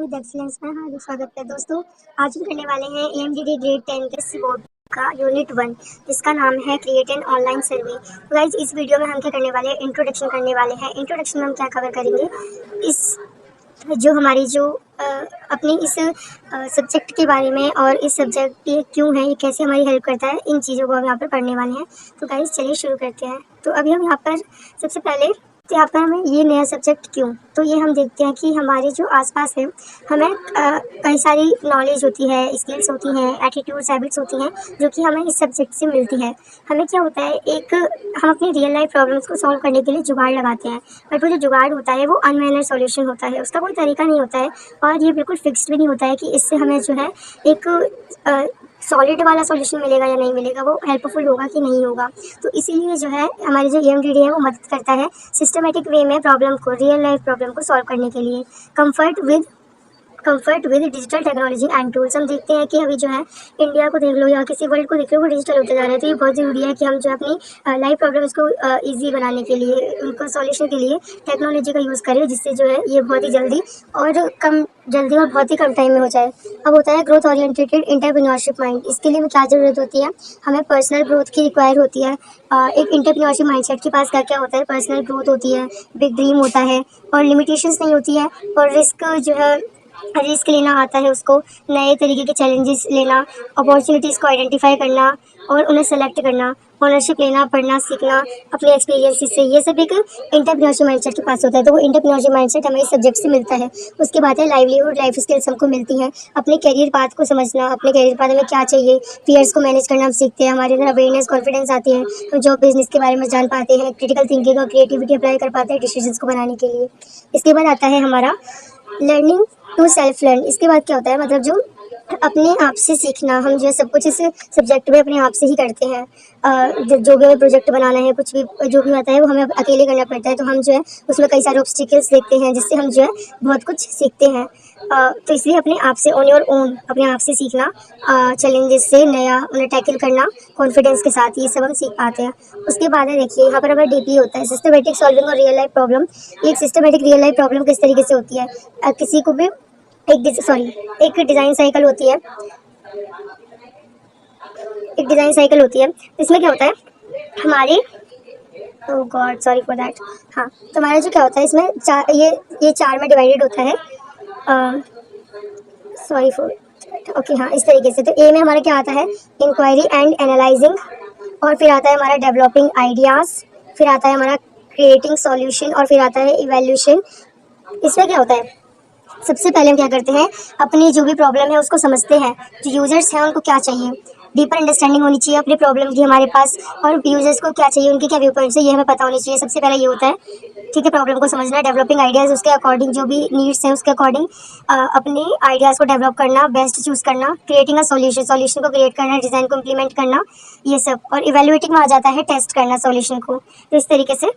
With excellence में हार्दिक स्वागत है दोस्तों। आज हम करने वाले हैं AMDD ग्रेड 10 के सी बोर्ड का यूनिट 1 जिसका नाम है क्रिएट एन ऑनलाइन सर्वे। तो गाइज इस वीडियो में हम क्या करने वाले हैं, इंट्रोडक्शन करने वाले हैं। इंट्रोडक्शन में हम क्या कवर करेंगे, इस जो हमारी जो अपनी इस सब्जेक्ट के बारे में और इस सब्जेक्ट ये क्यों है, ये कैसे हमारी हेल्प करता है, इन चीज़ों को हम यहाँ पर पढ़ने वाले हैं। तो गाइज चलिए शुरू करते हैं। तो अभी हम यहाँ पर सबसे पहले यहाँ पर हमें ये नया सब्जेक्ट क्यों, तो ये हम देखते हैं कि हमारे जो आसपास है हमें कई सारी नॉलेज होती है, स्किल्स होती हैं, एटीट्यूड्स, हैबिट्स होती हैं जो कि हमें इस सब्जेक्ट से मिलती है। हमें क्या होता है, एक हम अपनी रियल लाइफ प्रॉब्लम्स को सॉल्व करने के लिए जुगाड़ लगाते हैं, बट वो जो जुगाड़ होता है वो अनमैनर सॉल्यूशन होता है, उसका कोई तरीका नहीं होता है और ये बिल्कुल फिक्स्ड भी नहीं होता है कि इससे हमें जो है एक सॉलिड वाला सॉल्यूशन मिलेगा या नहीं मिलेगा, वो हेल्पफुल होगा कि नहीं होगा। तो इसीलिए जो है हमारी जो EMDD है वो मदद करता है सिस्टमेटिक वे में प्रॉब्लम को, रियल लाइफ प्रॉब्लम को सॉल्व करने के लिए। Comfort with digital technology and tools. हम देखते हैं कि अभी जो है इंडिया को देख लो या किसी वर्ल्ड को देख लो, वो डिजिटल होते जा रहे हैं। तो ये बहुत ज़रूरी है कि हम जो अपनी लाइफ प्रॉब्लम्स को ईजी बनाने के लिए, उनको सॉल्यूशन के लिए टेक्नोलॉजी का यूज़ करें, जिससे जो है ये बहुत ही जल्दी और बहुत ही कम टाइम में हो जाए। अब होता है ग्रोथ ओरिएंटेड एंटरप्रेन्योरशिप माइंड। इसके लिए क्या ज़रूरत होती है, हमें पर्सनल ग्रोथ की रिक्वायर होती है। एक एंटरप्रेन्योरशिप माइंडसेट के पास क्या क्या होता है, पर्सनल ग्रोथ होती है, बिग ड्रीम होता है और लिमिटेशंस नहीं होती है, और रिस्क लेना आता है उसको, नए तरीके के चैलेंजेस लेना, अपॉर्चुनिटीज़ को आइडेंटिफाई करना और उन्हें सेलेक्ट करना, ओनरशिप लेना, पढ़ना सीखना अपने एक्सपीरियंसेस से, ये सब एक एंटरप्रेन्योरशिप माइंडसेट के पास होता है। तो वो एंटरप्रेन्योरशिप माइंडसेट हमें इस सब्जेक्ट से मिलता है। उसके बाद है लाइवलीहुड, लाइफ स्किल्स हमको मिलती हैं, अपने करियर पाथ को समझना, अपने करियर पाथ में क्या चाहिए, फियर्स को मैनेज करना हम सीखते हैं, हमारे अंदर अवेयरनेस, कॉन्फिडेंस आती है, हम जॉब बिजनेस के बारे में जान पाते हैं, क्रिटिकल थिंकिंग और क्रिएटिविटी अप्लाई कर पाते हैं डिसीजंस को बनाने के लिए। इसके बाद आता है हमारा लर्निंग टू सेल्फ लर्न। इसके बाद क्या होता है, मतलब जो अपने आप से सीखना, हम जो है सब कुछ इस सब्जेक्ट में अपने आप से ही करते हैं। जो भी हमें प्रोजेक्ट बनाना है, कुछ भी जो भी आता है वो हमें अकेले करना पड़ता है। तो हम जो है उसमें कई सारे ऑब्स्टिकल्स देखते हैं, जिससे हम जो है बहुत कुछ सीखते हैं। तो इसलिए अपने आप से, ऑन योर ओन, अपने आप से सीखना, चैलेंजेस से नया उन्हें टैकल करना कॉन्फिडेंस के साथ, ये सब हम सीख पाते हैं। उसके बाद है देखिए यहाँ पर हमारा DP होता है, सिस्टमेटिक सॉल्विंग और रियल लाइफ प्रॉब्लम। एक सिस्टमेटिक रियल लाइफ प्रॉब्लम किस तरीके से होती है, किसी को भी एक डिज़ाइन साइकिल होती है, इसमें क्या होता है हमारे, ओह गॉड सॉरी फॉर दैट, हाँ, तो हमारा जो क्या होता है इसमें ये चार में डिवाइडेड होता है, सॉरी फॉर, ओके हाँ, इस तरीके से। तो ए में हमारा क्या आता है, इंक्वायरी एंड एनालाइजिंग, और फिर आता है हमारा डेवलपिंग आइडियाज़, फिर आता है हमारा क्रिएटिंग सॉल्यूशन, और फिर आता है इवैल्यूएशन। इसमें क्या होता है, सबसे पहले हम क्या करते हैं, अपनी जो भी प्रॉब्लम है उसको समझते हैं, जो यूजर्स हैं उनको क्या चाहिए, डीपर अंडरस्टैंडिंग होनी चाहिए अपनी प्रॉब्लम की हमारे पास, और यूजर्स को क्या चाहिए, उनके क्या व्यू पॉइंट्स है, ये हमें पता होनी चाहिए। सबसे पहले ये होता है, ठीक है, प्रॉब्लम को समझना, डेवलपिंग आइडियाज़, उसके अकॉर्डिंग जो भी नीड्स हैं उसके अकॉर्डिंग अपने आइडियाज़ को डेवलप करना, बेस्ट चूज़ करना, क्रिएटिंग अ सॉल्यूशन को क्रिएट करना, डिज़ाइन को इम्प्लीमेंट करना, ये सब, और इवेल्युएटिंग में आ जाता है टेस्ट करना सॉल्यूशन को। तो इस तरीके से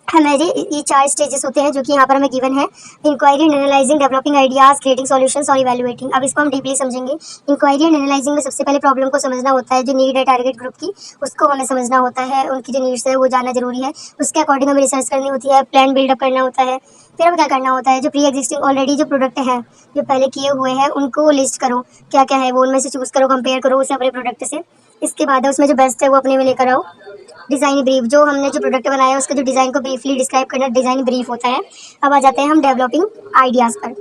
हमारे ये चार स्टेजेस होते हैं जो कि यहाँ पर हमें गिवन है, inquiry and analysing, developing ideas, creating solutions और इवैल्यूएटिंग। अब इसको हम डीपली समझेंगे। इंक्वायरी एंड एनालाइजिंग में सबसे पहले प्रॉब्लम को समझना होता है, जो नीड है टारगेट ग्रुप की उसको हमें समझना होता है, उनकी जो नीड्स है वो जानना जरूरी है, उसके अकॉर्डिंग हमें रिसर्च करनी होती है, प्लान बिल्डअप करना होता है। फिर हमें क्या करना होता है, जो प्री एग्जिस्टिंग ऑलरेडी जो प्रोडक्ट हैं जो पहले किए हुए हैं उनको लिस्ट करो, क्या क्या है वो, उनमें से चूज़ करो, कंपेयर करो उसे अपने प्रोडक्ट से। इसके बाद है उसमें जो बेस्ट है वो अपने में लेकर आओ। डिज़ाइन ब्रीफ, जो हमने जो प्रोडक्ट बनाया है उसके जो डिज़ाइन को ब्रीफली डिस्क्राइब करना डिज़ाइन ब्रीफ होता है। अब आ जाते हैं हम डेवलपिंग आइडियाज़ पर।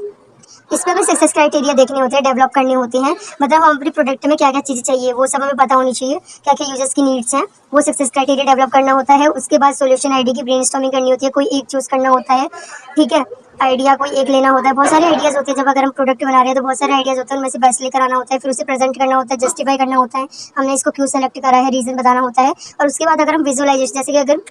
इसमें हमें सक्सेस क्राइटेरिया देखने होते हैं, डेवलप करने होते हैं, मतलब हम अपने प्रोडक्ट में क्या क्या चीज़ें चाहिए वो सब हमें पता होनी चाहिए, क्या क्या यूजर्स की नीड्स हैं, वो सक्सेस क्राइटेरिया डेवलप करना होता है। उसके बाद सोल्यूशन आइडिया की ब्रेनस्टॉर्मिंग करनी होती है, कोई एक चूज़ करना होता है, ठीक है, आइडिया कोई एक लेना होता है। बहुत सारे आइडियाज़ होते हैं, जब अगर हम प्रोडक्ट बना रहे हैं तो बहुत सारे आइडियाज़ होते हैं, उनमें से बेस्ट लेकर आना होता है, फिर उसे प्रेजेंट करना होता है, जस्टिफाई करना होता है, हमने इसको क्यों सेलेक्ट करा है, रीज़न बताना होता है। और उसके बाद अगर हम विजुअलाइजेशन, जैसे कि अगर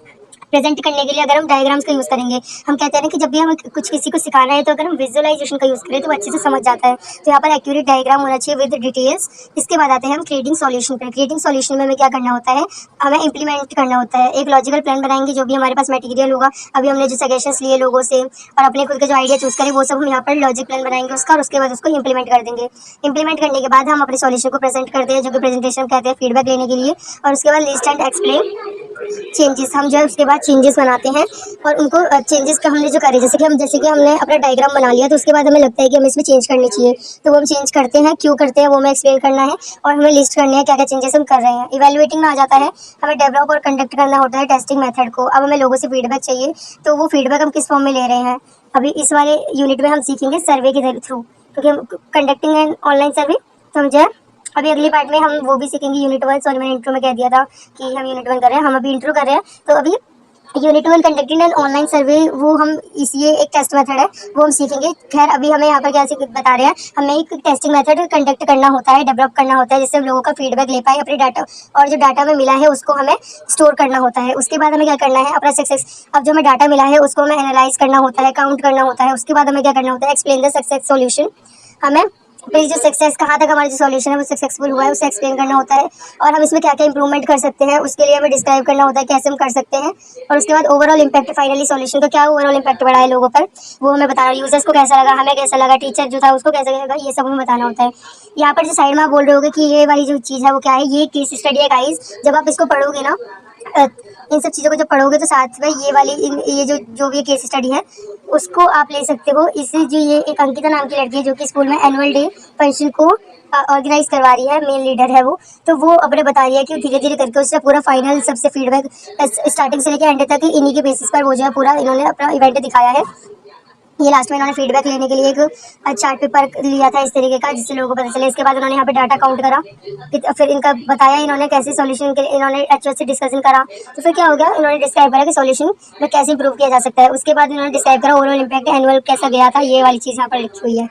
प्रेजेंट करने के लिए अगर हम डायग्राम्स का यूज़ करेंगे, हम कहते हैं ना कि जब भी हम कुछ किसी को सिखाना है तो अगर हम विजुअलाइजेशन का यूज़ करें तो अच्छे से समझ जाता है। तो यहाँ पर एक्यूरेट डायग्राम होना चाहिए विद डिटेल्स। इसके बाद आते हैं हम क्रिएटिंग सॉल्यूशन पर। क्रिएटिंग सॉल्यूशन में हमें क्या करना होता है, हमें इंप्लीमेंट करना होता है, एक लॉजिकल प्लान बनाएंगे, जो भी हमारे पास मटेरियल होगा, अभी हमने जो सजेशंस लिए लोगों से और अपने खुद के जो आइडिया चूज़ करें वो सब हम यहाँ पर लॉजिक प्लान बनाएंगे उसका, और उसके बाद उसको इंप्लीमेंट कर देंगे। इंप्लीमेंट करने के बाद हम अपने सॉल्यूशन को प्रेजेंट करते हैं, जो कि प्रेजेंटेशन कहते हैं फीडबैक लेने के लिए, और उसके बाद लिस्ट एंड एक्सप्लेन चेंजेस, हम जो है उसके बाद चेंजेस बनाते हैं और उनको चेंजेस का हमने जो करे, जैसे कि हमने अपना डायग्राम बना लिया, तो उसके बाद हमें लगता है कि हमें इसमें चेंज करनी चाहिए, तो वो हम चेंज करते हैं, क्यों करते हैं वो हमें एक्सप्लेन करना है और हमें लिस्ट करनी है क्या क्या चेंजेस हम कर रहे हैं। इवैल्यूएटिंग में आ जाता है, हमें डेवलप और कंडक्ट करना होता है टेस्टिंग मेथड को। अब हमें लोगों से फीडबैक चाहिए, तो वो फीडबैक हम किस फॉर्म में ले रहे हैं, अभी इस वाले यूनिट में हम सीखेंगे सर्वे के थ्रू, क्योंकि हम कंडक्टिंग एंड ऑनलाइन सर्वे, तो हम जो है अभी अगली पार्ट में हम वो भी सीखेंगे यूनिट 1। सॉरी, मैंने इंट्रो में कह दिया था कि हम यूनिट 1 कर रहे हैं, हम अभी इंट्रो कर रहे हैं, तो अभी unit 1 conducting and online survey, वो हम इस ये एक टेस्ट मेथड है वो हम सीखेंगे। खैर अभी हमें यहाँ पर क्या बता रहे हैं, हमें एक टेस्टिंग मेथड कंडक्ट करना होता है, डेवलप करना होता है, जिससे हम लोगों का फीडबैक ले पाए अपने डाटा, और जो डाटा में मिला है उसको हमें स्टोर करना होता है। उसके बाद हमें क्या करना है, अपना सक्सेस, अब जो हमें डाटा मिला है उसको हमें एनालाइज करना होता है, काउंट करना होता है। उसके बाद हमें क्या करना होता है, एक्सप्लेन द सक्सेस सॉल्यूशन, हमें फिर जो सक्सेस कहाँ तक हमारा जो सॉल्यूशन है वो सक्सेसफुल हुआ है उसे एक्सप्लेन करना होता है, और हम इसमें क्या क्या इंप्रूवमेंट कर सकते हैं उसके लिए हमें डिस्क्राइब करना होता है कैसे हम कर सकते हैं। और उसके बाद ओवरऑल इम्पैक्ट, फाइनली सॉल्यूशन का क्या ओवरऑल इम्पैक्ट पड़ा है लोगों पर, वो हमें बताना, यूजर्स को कैसा लगा, हमें कैसा लगा, टीचर जो था उसको कैसा लगा, ये सब हमें बताना होता है। यहाँ पर जो साइड में आप बोल रहे होगे कि ये वाली जो चीज़ है वो क्या है, ये केस स्टडी है गाइस। जब आप इसको पढ़ोगे ना, इन सब चीज़ों को जब पढ़ोगे तो साथ में ये वाली ये जो भी केस स्टडी है उसको आप ले सकते हो। इससे जो ये एक अंकिता नाम की लड़की है जो कि स्कूल में एनुअल डे फंक्शन को ऑर्गेनाइज करवा रही है, मेन लीडर है वो, तो वो अपने बता रही है कि धीरे धीरे करके उससे पूरा फाइनल सबसे फीडबैक स्टार्टिंग से लेकर एंड तक इन्हीं के बेसिस पर वो जो है पूरा इन्होंने अपना इवेंट दिखाया है। ये लास्ट में इन्होंने फीडबैक लेने के लिए एक चार्ट पेपर लिया था इस तरीके का, जिससे लोगों को पता चले। इसके बाद उन्होंने यहाँ पे डाटा काउंट करा, फिर इनका बताया इन्होंने कैसे सॉल्यूशन के लिए इन्होंने एक्चुअल से डिस्कशन करा, तो फिर क्या हो गया, इन्होंने डिस्क्राइब करा कि सॉल्यूशन में कैसे इंप्रूव किया जा सकता है। उसके बाद इन्होंने डिस्क्राइब करा ओवरऑल इम्पैक्ट एनुअल कैसा गया था, ये वाली चीज़ यहाँ पर लिखी हुई है।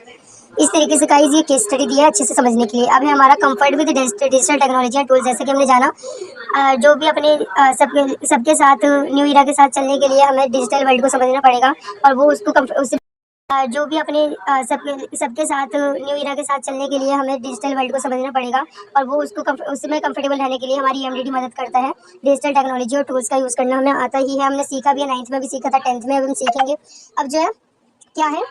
इस तरीके से गाइस ये केस स्टडी दिया है अच्छे से समझने के लिए। अब है हमारा comfort with digital technology and tools, जैसे कि हमने जाना जो भी अपने सबके साथ न्यू ईरा के साथ चलने के लिए हमें डिजिटल वर्ल्ड को समझना पड़ेगा, और वो उसको जो भी अपने सबके साथ न्यू ईरा के साथ चलने के लिए हमें डिजिटल वर्ल्ड को समझना पड़ेगा, और वो उसमें कंफर्टेबल रहने के लिए हमारी एमडीटी मदद करता है। डिजिटल टेक्नोलॉजी और टूल्स का यूज़ करना हमें आता ही है, हमने सीखा भी है, 9th में भी सीखा था, 10th में भी हम सीखेंगे। अब जो है क्या है,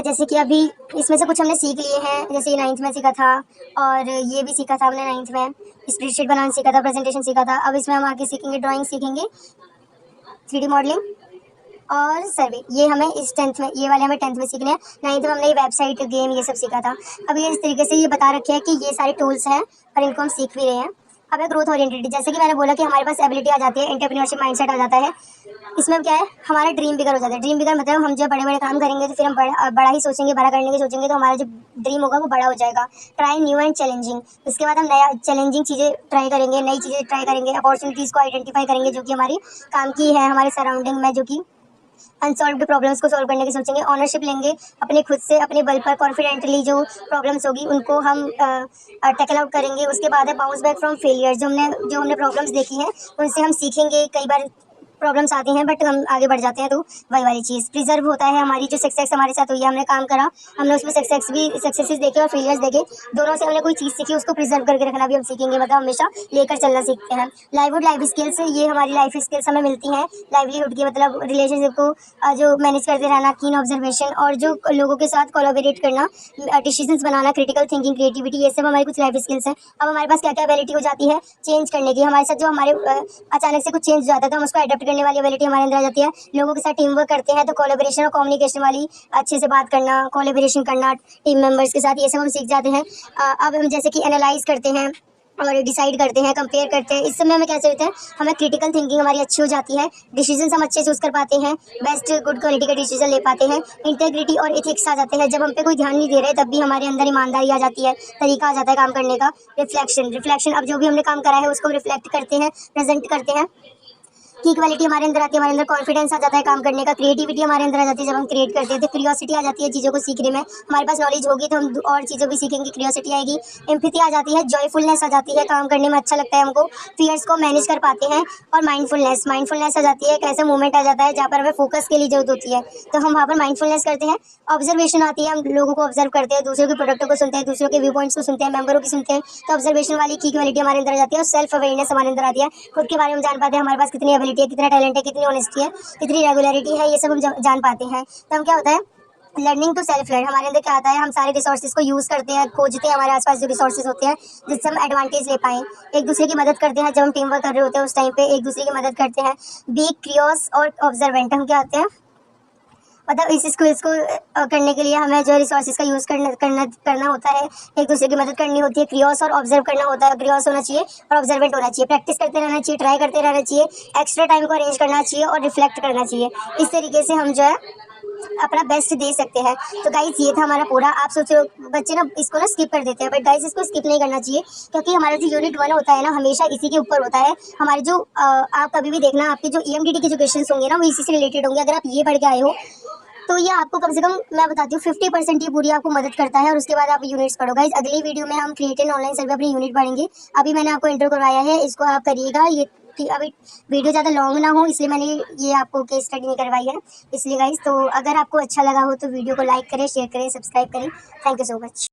जैसे कि अभी इसमें से कुछ हमने सीख लिए हैं, जैसे ये 9th में सीखा था, और ये भी सीखा था हमने 9th में, स्प्रेडशीट बनाना सीखा था, प्रेजेंटेशन सीखा था। अब इसमें हम आगे सीखेंगे ड्राइंग सीखेंगे, 3D मॉडलिंग और सर्वे, ये हमें इस 10th में, ये वाले हमें 10th में सीखने हैं। 9th में हमने वेबसाइट गेम ये सब सीखा था। अब ये इस तरीके से ये बता रखे हैं कि ये सारे टूल्स हैं और इनको हम सीख भी रहे हैं। अब है ग्रोथ ओरिएंटेड, जैसे कि मैंने बोला कि हमारे पास एबिलिटी आ जाती है, एंटरप्रेन्योरशिप माइंडसेट आ जाता है। इसमें क्या है, हमारा ड्रीम बिगर हो जाता है। ड्रीम बिगर मतलब हम जब बड़े बड़े काम करेंगे तो फिर हम बड़ा ही सोचेंगे, बड़ा करने की सोचेंगे, तो हमारा जो ड्रीम होगा वो बड़ा हो जाएगा। ट्राई न्यू एंड चैलेंजिंग, उसके बाद हम नया चैलेंजिंग चीज़ें ट्राई करेंगे, नई चीज़ें ट्राई करेंगे, अपॉर्चुनिटीज़ को आइडेंटिफाई करेंगे जो कि हमारी काम की है हमारे सराउंडिंग में, जो कि अनसॉल्व्ड प्रॉब्लम्स को सॉल्व करने की सोचेंगे। ऑनरशिप लेंगे अपने खुद से, अपने बल पर, कॉन्फिडेंटली जो प्रॉब्लम्स होगी उनको हम टैकल आउट करेंगे। उसके बाद है बाउंस बैक फ्रॉम फेलियर, जो हमने प्रॉब्लम्स देखी हैं उनसे हम सीखेंगे। कई बार प्रॉब्लम्स आती हैं बट हम आगे बढ़ जाते हैं, तो वही वाली चीज़ प्रिजर्व होता है। हमारी जो सक्सेस हमारे साथ हुई है, हमने काम करा, हमने उसमें सक्सेसेस देखे और फेलियर्स देखे, दोनों से हमने कोई चीज़ सीखी, उसको प्रिजर्व करके रखना भी हम सीखेंगे, मतलब हमेशा लेकर चलना सीखते हैं। लाइवहुड लाइफ स्किल्स, ये हमारी लाइफ स्किल्स हमें मिलती हैं लाइवलीहुड की, मतलब रिलेशनशिप को जो मैनेज करते रहना, कीन ऑब्जर्वेशन, और जो लोगों के साथ कोलैबोरेट करना, डिसीजंस बनाना, क्रिटिकल थिंकिंग, क्रिएटिविटी, ये सब हमारी कुछ लाइफ स्किल्स हैं। अब हमारे पास क्या क्या एबिलिटी हो जाती है चेंज करने की, हमारे साथ जो हमारे अचानक से कुछ चेंज हो जाता है तो हम उसको अडॉप्ट करने वाली एबिलिटी हमारे अंदर आ जाती है। लोगों के साथ टीम वर्क करते हैं तो कोलैबोरेशन और कम्युनिकेशन वाली, अच्छे से बात करना, कोलैबोरेशन करना टीम मेंबर्स के साथ, ये सब हम सीख जाते हैं। अब हम जैसे कि एनालाइज करते हैं और डिसाइड करते हैं, कंपेयर करते हैं, इस समय हमें कैसे होता है, हमें क्रिटिकल थिंकिंग हमारी अच्छी हो जाती है, डिसीजंस हम अच्छे चूज कर पाते हैं, बेस्ट गुड क्वालिटी का डिसीजन ले पाते हैं, इंटेग्रिटी और एथिक्स आ जाते हैं। जब हम पे कोई ध्यान नहीं दे रहे तब भी हमारे अंदर ईमानदारी आ जाती है, तरीका आ जाता है काम करने का। रिफ्लेक्शन, अब जो भी हमने काम करा है उसको रिफ्लेक्ट करते हैं, प्रेजेंट करते हैं, की क्वालिटी हमारे अंदर आती है, हमारे अंदर कॉन्फिडेंस आ जाता है काम करने का, क्रिएटिविटी हमारे अंदर आ जाती है जब हम क्रिएट करते हैं, तो क्यूरियोसिटी आ जाती है चीज़ों को सीखने में, हमारे पास नॉलेज होगी तो हम और चीज़ों भी सीखेंगे, क्यूरियोसिटी आएगी, एम्पैथी आ जाती है, जॉयफुलनेस आ जाती है, काम करने में अच्छा लगता है हमको, फियर्स को मैनेज कर पाते हैं, और माइंडफुलनेस आ जाती है, एक ऐसा मोमेंट आ जाता है जहाँ पर हमें फोकस के लिए जरूरत होती है, तो हम वहाँ पर माइंडफुलनेस करते हैं। ऑब्जर्वेशन आती है, हम लोगों को ऑब्जर्व करते हैं, दूसरों के प्रोडक्टों को सुनते हैं, दूसरों के व्यू पॉइंट्स को सुनते हैं, मेंबरों की सुनते हैं, तो ऑब्जर्वेशन वाली की क्वालिटी हमारे अंदर आ जाती है, और सेल्फ अवेयरनेस हमारे अंदर आती है, खुद के बारे में जान पाते हैं, हमारे पास कितनी एबिलिटी है, कितना टैलेंट है, कितनी ऑनेस्टी है, कितनी रेगुलरिटी है, ये सब हम जान पाते हैं। तो हम क्या होता है, लर्निंग टू सेल्फ लर्न, हमारे अंदर क्या आता है, हम सारे रिसोर्सेज को यूज़ करते हैं, खोजते हैं हमारे आसपास जो रिसोर्सेज होते हैं जिससे हम एडवांटेज ले पाएँ, एक दूसरे की मदद करते हैं। जब हम टीम वर्क कर रहे होते हैं उस टाइम पे एक दूसरे की मदद करते हैं। बी क्रियोस और ऑब्जर्वेंट, हम क्या होते हैं, मतलब इस स्किल्स को करने के लिए हमें जो रिसोर्सेज का यूज़ करना होता है, एक दूसरे की मदद करनी होती है। क्रियोस और ऑब्जर्व करना होता है, क्रियोस होना चाहिए और ऑब्जर्वेंट होना चाहिए। प्रैक्टिस करते रहना चाहिए, ट्राई करते रहना चाहिए, एक्स्ट्रा टाइम को अरेंज करना चाहिए और रिफ्लेक्ट करना चाहिए। इस तरीके से हम जो है अपना बेस्ट दे सकते हैं। तो गाइस ये था हमारा पूरा। आप सोचो बच्चे ना इसको ना स्किप कर देते हैं, बट गाइस इसको स्किप नहीं करना चाहिए, क्योंकि हमारा जो यूनिट 1 होता है ना हमेशा इसी के ऊपर होता है। हमारे जो आप कभी भी देखना आपके जो EMDT के जो क्वेश्चन होंगे ना वो इसी से रिलेटेड होंगे। अगर आप ये पढ़ के आए हो तो ये आपको कम से कम मैं बताती हूँ 50% ये पूरी आपको मदद करता है। और उसके बाद आप यूनिट्स पढ़ो। गाइस अगली वीडियो में हम क्रिएटिव ऑनलाइन सर्वे अपनी यूनिट पढ़ेंगे। अभी मैंने आपको इंट्रो करवाया है, इसको आप करिएगा। ये अभी वीडियो ज़्यादा लॉन्ग ना हो इसलिए मैंने ये आपको केस स्टडी नहीं करवाई है, इसलिए गाइस। तो अगर आपको अच्छा लगा हो तो वीडियो को लाइक करें, शेयर करें, सब्सक्राइब करें। Thank you so much.